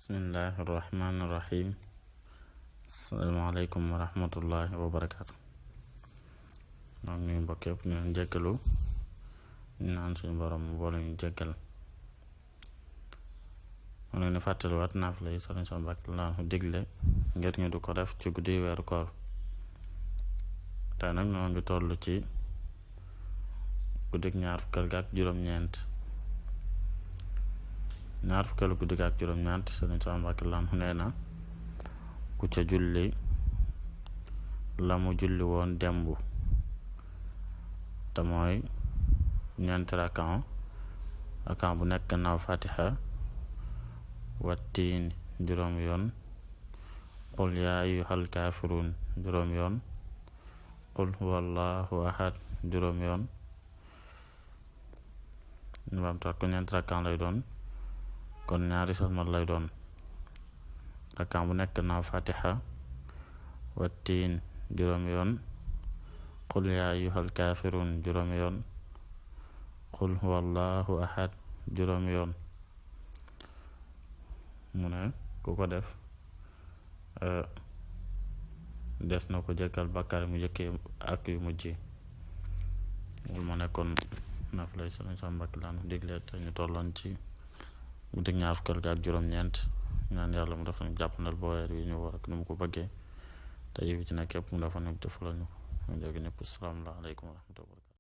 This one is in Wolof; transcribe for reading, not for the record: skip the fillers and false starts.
bismillahi irrahmani irrahim. asalaamaaleykum wa rahmatullahi wa barakaatu. noonu nuyu mbokk yëpp ñu leen jéggalu ñu naan suñu borom mu boole ñu jéggal. mu leen di fàttaliwaat naafila yi Sëriñ Sam Mbacké Laanu digle ngir ñu du ko def ci guddi weeru koor. tey nag ñoo ngi toll ci guddik ñaar fukkal ak juróom-ñeent guddik ak juróom-ñeent Sëriñ Sam Mbacké Laanu nee na ku ca julli la mu julli woon demb te mooy ñeenti rakan bu nekk gannaaw fatiha wattiin juróom yoon qul yaa ayyuhal kaafiruun juróom yoon qul huwallahu ahad juróom yoon ñu baam tax ko ñeenti rakan lay doon kon ñaari salmal lay doon. rakan bu nekk gannaaw fatiha wattiin juróom yoon qul yaa ayyuhal kaafiruun juróom yoon qul huwallahu ahad juróom yoon. mu ne ku ko def des na ko jëkkal bàkkaar mu jëkkee ak yu mujj. loolu moo nekkoon naafila yi Sëriñ Sam Mbacké Laanu digle te ñu tolloon ci guddi ñaar fukkal ak juróom-ñeent ñaan yàlla mu def nañu jàppandal boo weer yi ñu war ak ni mu ko bëggee te yi ci nekk yëpp mu dafa nekk defal ñu ko mu jóge ñëpp. asalaamaaleykum wa rahmatulah.